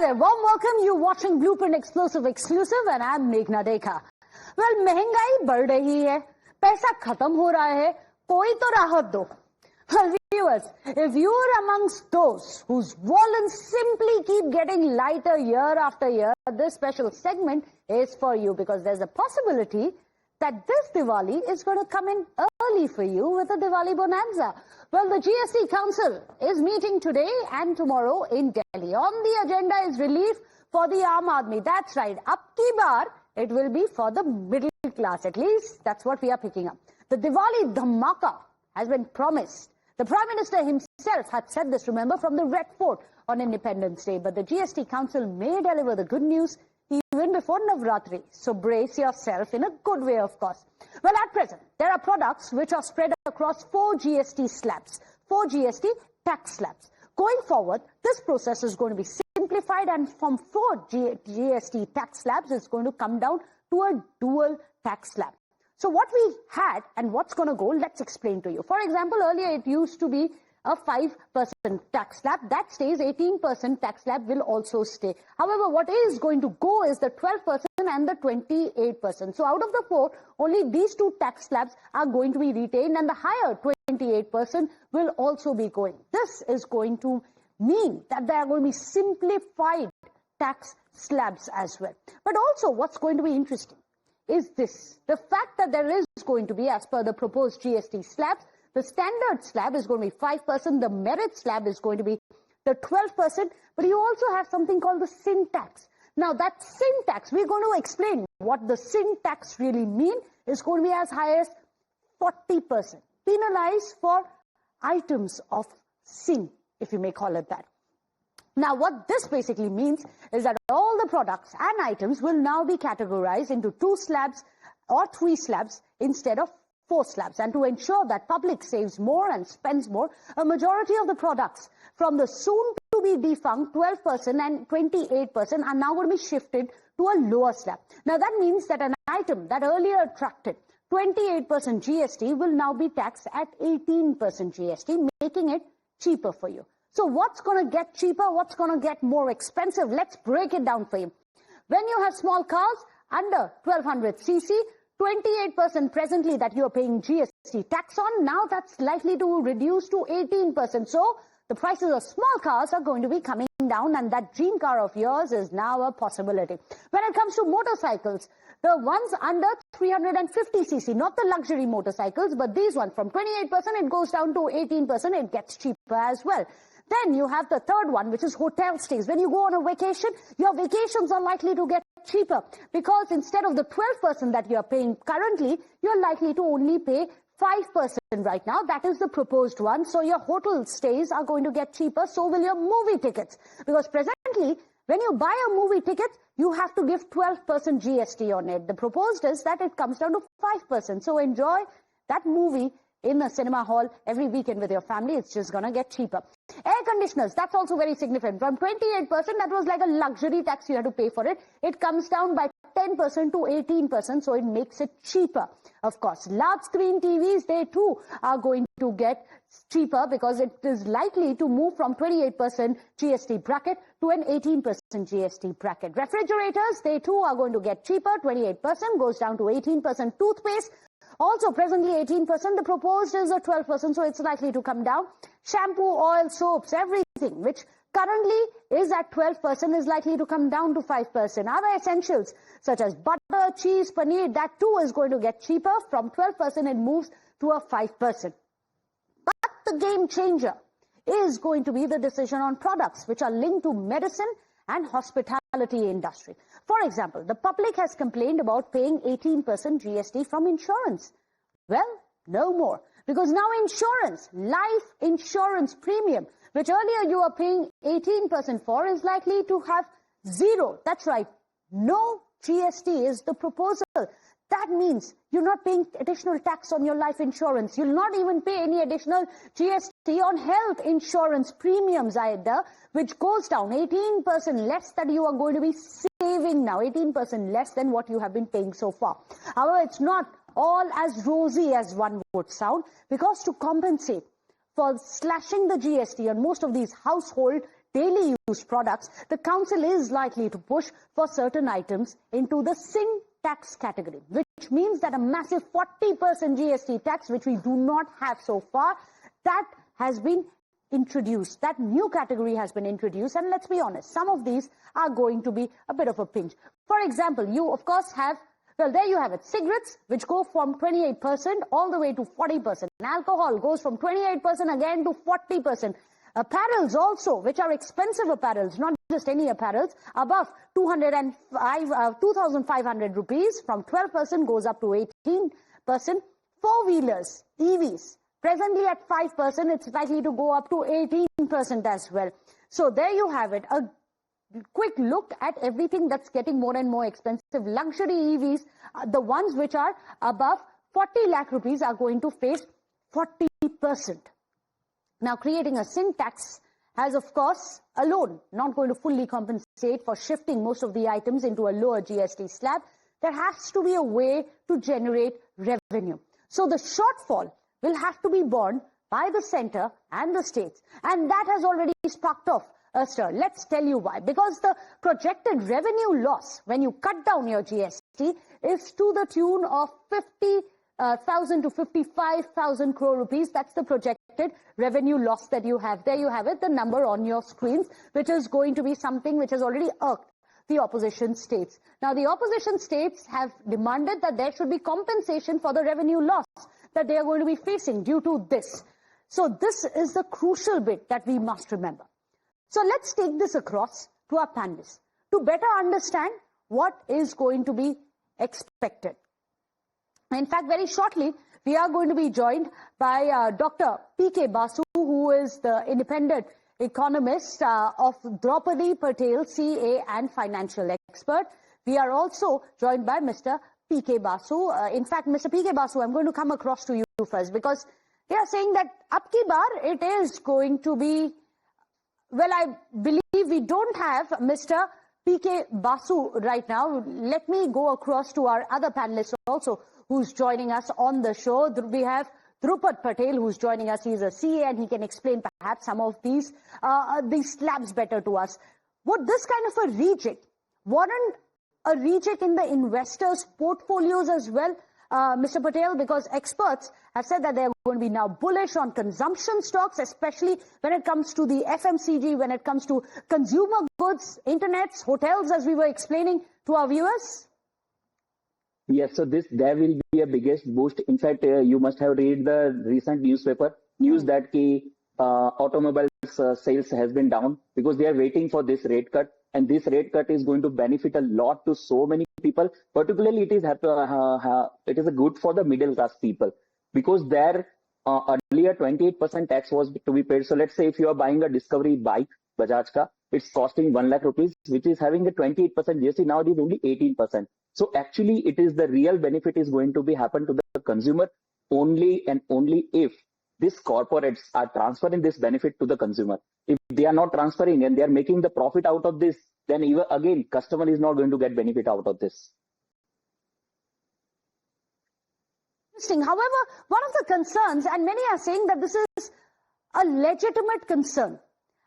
there, warm welcome. You watching Blueprint Explosive Exclusive and I'm Meghna Deka. Well, महंगाई बढ़ रही है, पैसा खत्म हो रहा है, कोई तो राहत दो. Well, viewers, if you are amongst those whose wallets simply keep getting lighter year after year, this special segment is for you because there's a possibility that this Diwali is going to come in early for you with a Diwali bonanza. Well, the GST Council is meeting today and tomorrow in Delhi. On the agenda is relief for the Aam Aadmi. That's right. Abki Baar, it will be for the middle class. At least that's what we are picking up. The Diwali Dhamaka has been promised. The Prime Minister himself had said this, remember, from the Red Fort on Independence Day. But the GST Council may deliver the good news even before Navratri. So brace yourself in a good way, of course. Well, at present, there are products which are spread across 4 GST slabs, 4 GST tax slabs. Going forward, this process is going to be simplified and from 4 GST tax slabs, it's going to come down to a dual tax slab. So what we had and what's going to go, let's explain to you. For example, earlier it used to be a 5% tax slab. That stays. 18% tax slab will also stay. However, what is going to go is the 12% and the 28%. So out of the 4, only these 2 tax slabs are going to be retained and the higher 28% will also be going. This is going to mean that there are going to be simplified tax slabs as well. But also what's going to be interesting is this. The fact that there is going to be, as per the proposed GST slabs, the standard slab is going to be 5%, the merit slab is going to be the 12%, but you also have something called the sin tax. Now that sin tax, we're going to explain what the sin tax really mean, is going to be as high as 40%, penalized for items of sin, if you may call it that. Now what this basically means is that all the products and items will now be categorized into 2 slabs or 3 slabs instead of 4 slabs. And to ensure that public saves more and spends more, a majority of the products from the soon-to-be defunct 12% and 28% are now going to be shifted to a lower slab. Now that means that an item that earlier attracted 28% GST will now be taxed at 18% GST, making it cheaper for you. So what's going to get cheaper? What's going to get more expensive? Let's break it down for you. When you have small cars under 1200 cc, 28% presently that you are paying GST tax on, now that's likely to reduce to 18%. So the prices of small cars are going to be coming down and that dream car of yours is now a possibility. When it comes to motorcycles, the ones under 350 cc, not the luxury motorcycles, but these ones from 28% it goes down to 18%, it gets cheaper as well. Then you have the third one, which is hotel stays. When you go on a vacation, your vacations are likely to get cheaper because instead of the 12% that you are paying currently, you're likely to only pay 5% right now. That is the proposed one. So your hotel stays are going to get cheaper. So will your movie tickets. Because presently, when you buy a movie ticket, you have to give 12% GST on it. The proposed is that it comes down to 5%. So enjoy that movie in a cinema hall every weekend with your family. It's just going to get cheaper. Air conditioners, that's also very significant. From 28%, that was like a luxury tax you had to pay for it. It comes down by 10% to 18%, so it makes it cheaper. Of course, large screen TVs, they too are going to get cheaper because it is likely to move from 28% GST bracket to an 18% GST bracket. Refrigerators, they too are going to get cheaper. 28% goes down to 18%. Toothpaste, also presently 18%, the proposed is a 12%, so it's likely to come down. Shampoo, oil, soaps, everything which currently is at 12% is likely to come down to 5%. Other essentials such as butter, cheese, paneer, that too is going to get cheaper. From 12% it moves to a 5%. But the game changer is going to be the decision on products which are linked to medicine and hospitality industry. For example, the public has complained about paying 18% GST from insurance. Well, no more. Because now insurance, life insurance premium, which earlier you were paying 18% for, is likely to have 0. That's right. No GST is the proposal. That means you're not paying additional tax on your life insurance. You'll not even pay any additional GST on health insurance premiums either, which goes down 18% less that you are going to be saving now, 18% less than what you have been paying so far. However, it's not all as rosy as one would sound, because to compensate for slashing the GST on most of these household daily use products, the council is likely to push for certain items into the sin tax category, which means that a massive 40% GST tax, which we do not have so far, that has been introduced. That new category has been introduced, and let's be honest, some of these are going to be a bit of a pinch. For example, you of course have, well, there you have it, cigarettes, which go from 28% all the way to 40%. Alcohol goes from 28% again to 40%. Apparels also, which are expensive apparels, not just any apparels, above 2,500 rupees, from 12% goes up to 18%. Four-wheelers, EVs, presently at 5%, it's likely to go up to 18% as well. So there you have it, a quick look at everything that's getting more and more expensive. Luxury EVs, the ones which are above 40 lakh rupees are going to face 40%. Now, creating a sin tax has, of course, alone not going to fully compensate for shifting most of the items into a lower GST slab. There has to be a way to generate revenue. So the shortfall will have to be borne by the centre and the states. And that has already sparked off a stir. Let's tell you why. Because the projected revenue loss, when you cut down your GST, is to the tune of 50,000 to 55,000 crore rupees. That's the projected revenue loss that you have. There you have it, the number on your screens, which is going to be something which has already irked the opposition states. Now, the opposition states have demanded that there should be compensation for the revenue loss that they are going to be facing due to this. So this is the crucial bit that we must remember. So let's take this across to our panelists to better understand what is going to be expected. In fact, very shortly, we are going to be joined by Dr. P.K. Basu, who is the independent economist of Draupadi Patel, CA and financial expert. We are also joined by Mr. P.K. Basu. In fact, Mr. P.K. Basu, I'm going to come across to you first, because they are saying that Abki Baar, it is going to be, well, I believe we don't have Mr. P.K. Basu right now. Let me go across to our other panelists also, who's joining us on the show. We have Draupadi Patel, who's joining us. He's a CA, and he can explain perhaps some of these slabs better to us. Would this kind of a rejig warrant a rejig in the investors' portfolios as well, Mr. Patel? Because experts have said that they're going to be now bullish on consumption stocks, especially when it comes to the FMCG, when it comes to consumer goods, internets, hotels, as we were explaining to our viewers. Yes, so there will be a biggest boost. In fact, you must have read the recent news that automobiles sales has been down because they are waiting for this rate cut, and this rate cut is going to benefit a lot to so many people. Particularly, it is a good for the middle class people, because there earlier 28% tax was to be paid. So let's say if you are buying a Discovery bike, Bajaj ka, it's costing 1 lakh rupees, which is having a 28% GST. Now it is only 18%. So actually, it is the real benefit is going to be happen to the consumer only and only if these corporates are transferring this benefit to the consumer. If they are not transferring and they are making the profit out of this, then even again, customer is not going to get benefit out of this. Interesting. However, one of the concerns, and many are saying that this is a legitimate concern,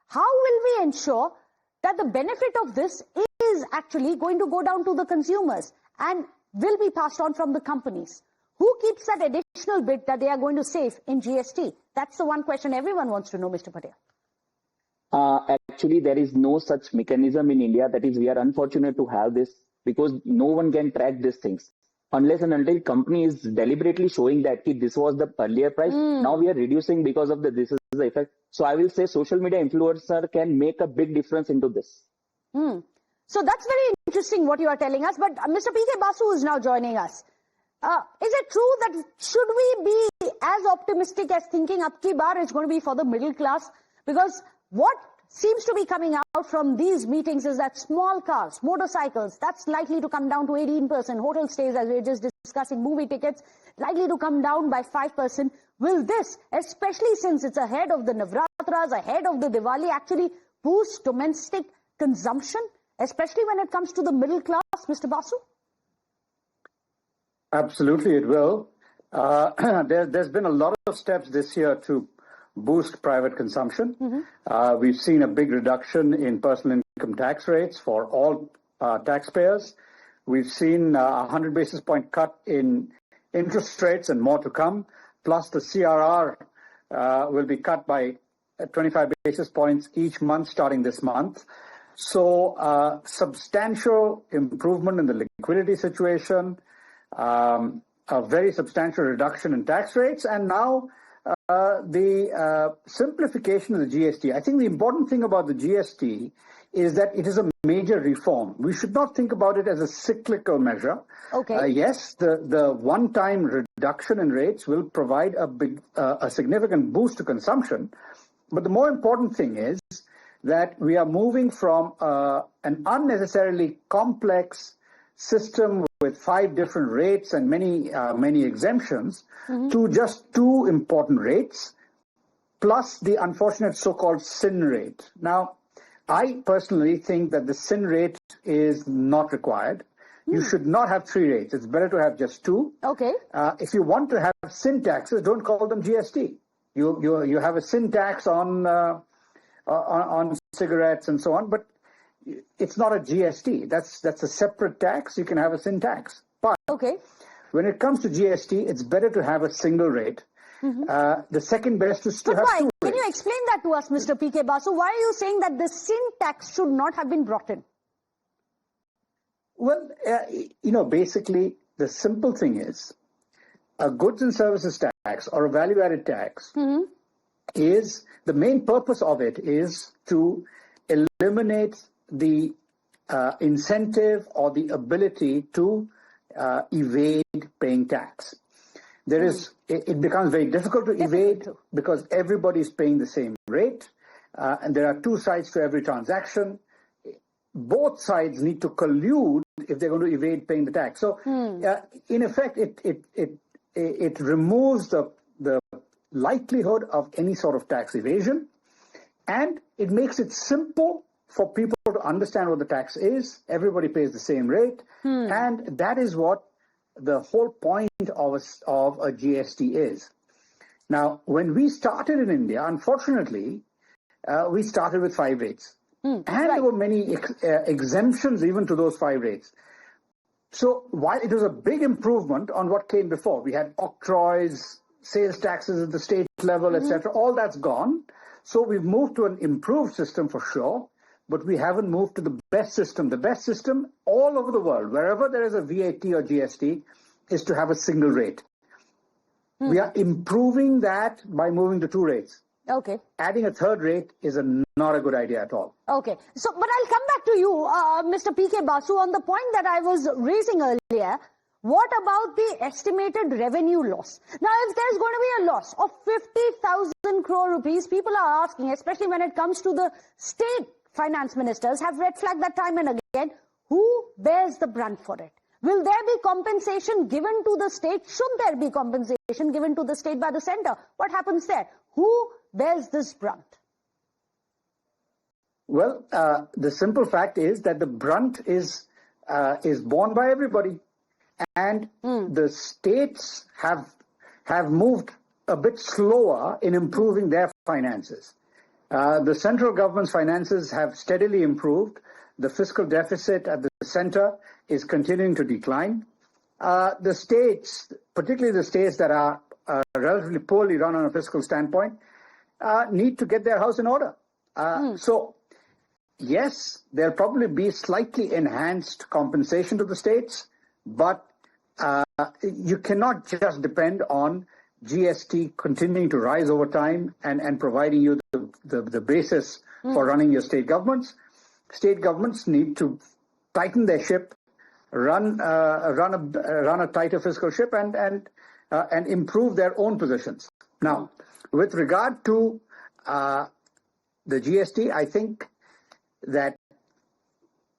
how will we ensure that the benefit of this is actually going to go down to the consumers and will be passed on from the companies? Who keeps that additional bit that they are going to save in GST? That's the one question everyone wants to know, Mr. Patel. Actually, there is no such mechanism in India. That is, we are unfortunate to have this, because no one can track these things unless and until company is deliberately showing that this was the earlier price. Now we are reducing because of this is the effect. So I will say social media influencer can make a big difference into this. So that's very interesting what you are telling us. But Mr. P.K. Basu is now joining us. Is it true that should we be as optimistic as thinking Abki Baar is going to be for the middle class? Because what seems to be coming out from these meetings is that small cars, motorcycles, that's likely to come down to 18%. Hotel stays, as we were just discussing, movie tickets, likely to come down by 5%. Will this, especially since it's ahead of the Navratras, ahead of the Diwali, actually boost domestic consumption, especially when it comes to the middle class, Mr. Basu? Absolutely, it will. There's been a lot of steps this year to boost private consumption. We've seen a big reduction in personal income tax rates for all taxpayers. We've seen a 100 basis point cut in interest rates and more to come. Plus the CRR will be cut by 25 basis points each month starting this month. So substantial improvement in the liquidity situation, a very substantial reduction in tax rates, and now the simplification of the GST. I think the important thing about the GST is that it is a major reform. We should not think about it as a cyclical measure. Okay. Yes, the one-time reduction in rates will provide a significant boost to consumption. But the more important thing is that we are moving from an unnecessarily complex system with 5 different rates and many exemptions to just 2 important rates, plus the unfortunate so-called sin rate. Now, I personally think that the sin rate is not required. You should not have 3 rates. It's better to have just 2. Okay. If you want to have sin taxes, don't call them GST. You have a sin tax on cigarettes and so on, but it's not a GST. That's a separate tax. You can have a sin tax. But Okay. when it comes to GST, it's better to have a single rate. The second best is to But have why? 2 Can rates. you explain that to us, Mr. P.K. Basu? Why are you saying that the sin tax should not have been brought in? Well, basically, the simple thing is a goods and services tax or a value-added tax is the main purpose of it is to eliminate the incentive or the ability to evade paying tax. It becomes very difficult to evade because everybody is paying the same rate, and there are 2 sides to every transaction. Both sides need to collude if they're going to evade paying the tax. So, in effect, it removes the likelihood of any sort of tax evasion, and it makes it simple for people to understand what the tax is. Everybody pays the same rate, and that is what the whole point of a GST is. Now, when we started in India, unfortunately, we started with 5 rates. And there were many exemptions even to those 5 rates. So while it was a big improvement on what came before, we had octroys, sales taxes at the state level, etc. All that's gone. So we've moved to an improved system for sure, but we haven't moved to the best system. The best system all over the world, wherever there is a VAT or GST, is to have a single rate. We are improving that by moving to 2 rates. Okay. Adding a 3rd rate is not a good idea at all. Okay. So, but I'll come back to you, Mr. P.K. Basu, on the point that I was raising earlier. What about the estimated revenue loss? Now, if there's going to be a loss of 50,000 crore rupees, people are asking, especially when it comes to the state finance ministers, have red flagged that time and again, who bears the brunt for it? Will there be compensation given to the state? Should there be compensation given to the state by the center? What happens there? Who bears this brunt? Well, the simple fact is that the brunt is borne by everybody, and the states have moved a bit slower in improving their finances. The central government's finances have steadily improved. The fiscal deficit at the center is continuing to decline. The states, particularly the states that are relatively poorly run on a fiscal standpoint, need to get their house in order. So, yes, there'll probably be slightly enhanced compensation to the states, but you cannot just depend on GST continuing to rise over time and providing you the basis for running your state governments. State governments need to tighten their ship, run a tighter fiscal ship, and improve their own positions. Now, with regard to the GST, I think that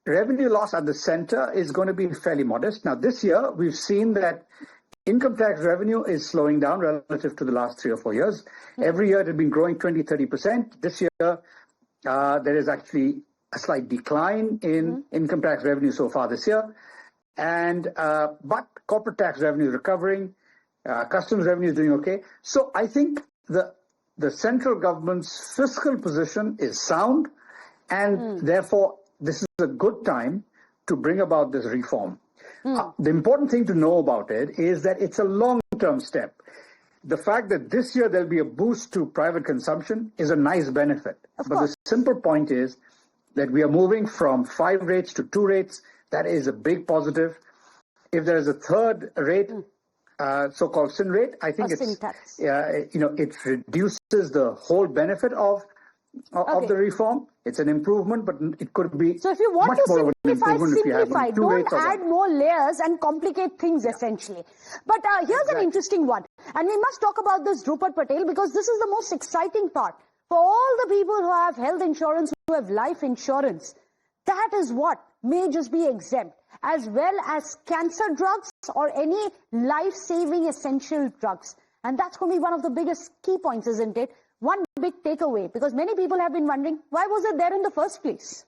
revenue loss at the center is going to be fairly modest. Now, this year, we've seen that income tax revenue is slowing down relative to the last 3 or 4 years. Every year, it had been growing 20-30%. This year, there is actually a slight decline in income tax revenue so far this year. But corporate tax revenue is recovering. Customs revenue is doing okay. So I think the the central government's fiscal position is sound, and therefore this is a good time to bring about this reform. The important thing to know about it is that it's a long-term step. The fact that this year there'll be a boost to private consumption is a nice benefit. But the simple point is that we are moving from 5 rates to 2 rates. That is a big positive. If there is a third rate, so-called sin rate, I think it reduces the whole benefit of the reform. It's an improvement, but it could be so if you want much to more of an simplify, improvement if you have simplify. 2 Don't rates or add one. more layers and complicate things essentially. But here's an interesting one. And we must talk about this, Drupad Patel, because this is the most exciting part. For all the people who have health insurance, who have life insurance, that is what may just be exempt, as well as cancer drugs or any life-saving essential drugs. And that's going to be one of the biggest key points, isn't it? One big takeaway, because many people have been wondering, why was it there in the first place?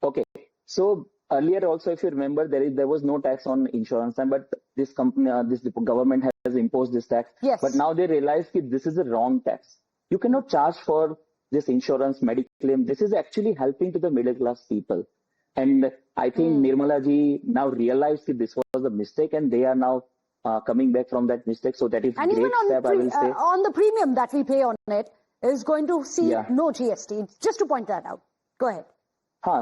Okay, so earlier also, if you remember, there was no tax on insurance, but this company, this government has imposed this tax. Yes. But now they realize that this is a wrong tax. You cannot charge for this insurance, mediclaim. This is actually helping to the middle class people. And I think Nirmala ji now realized that this was a mistake, and they are now coming back from that mistake. So that is a great step, I will say. On the premium that we pay on it is going to see no GST. Just to point that out. Go ahead.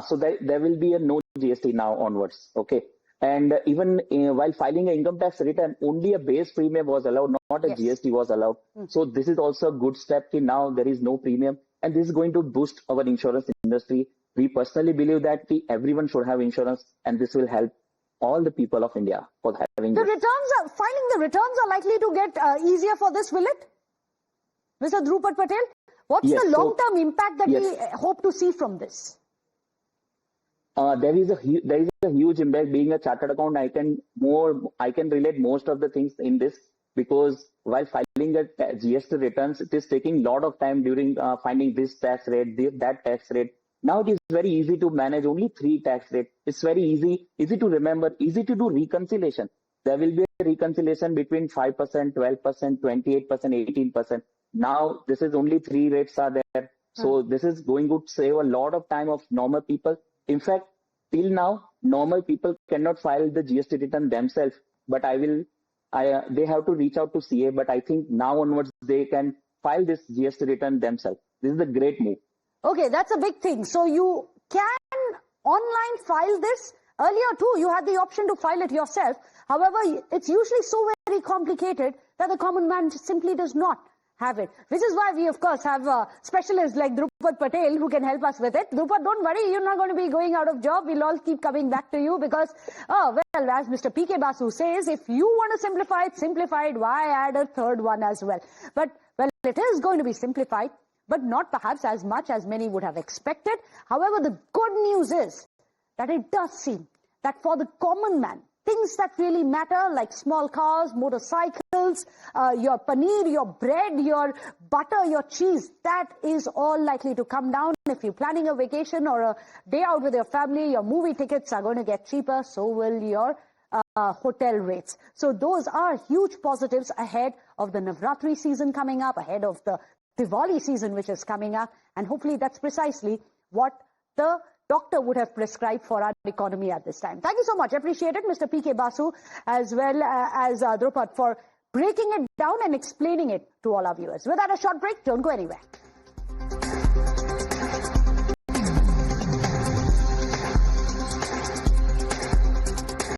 So there will be a no GST now onwards. Okay. And even while filing an income tax return, only a base premium was allowed, not a GST was allowed. So this is also a good step. Now there is no premium, and this is going to boost our insurance industry. We personally believe that everyone should have insurance, and this will help all the people of India for having filing the returns are likely to get easier for this, will it? Mr. Drupad Patel, what's the long-term impact that we hope to see from this? There is a huge impact. Being a chartered accountant, I can relate most of the things in this, because while filing a GST returns, it is taking a lot of time during finding this tax rate, that tax rate. Now it is very easy to manage only 3 tax rates. It's very easy to remember, easy to do reconciliation. There will be a reconciliation between 5%, 12%, 28%, 18%. Now this is only 3 rates are there. So this is going to save a lot of time of normal people. In fact, till now, normal people cannot file the GST return themselves, but they have to reach out to CA, but I think now onwards they can file this GST return themselves. This is a great move. Okay, that's a big thing. So you can online file this. Earlier too, you had the option to file it yourself. However, it's usually so very complicated that the common man simply does not have it. Which is why we, of course, have specialists like Drupad Patel who can help us with it. Drupad, don't worry, you're not going to be going out of job. We'll all keep coming back to you because, as Mr. PK Basu says, if you want to simplify it, why add a third one as well? But, well, it is going to be simplified, but not perhaps as much as many would have expected. However, the good news is that it does seem that for the common man, things that really matter like small cars, motorcycles, your paneer, your bread, your butter, your cheese, that is all likely to come down. If you're planning a vacation or a day out with your family, your movie tickets are going to get cheaper, so will your hotel rates. So those are huge positives ahead of the Navratri season coming up, ahead of the Diwali season which is coming up, and hopefully that's precisely what the doctor would have prescribed for our economy at this time. Thank you so much. Appreciate it, Mr. PK Basu, as well as Drupad, for breaking it down and explaining it to all our viewers. Without a short break, don't go anywhere.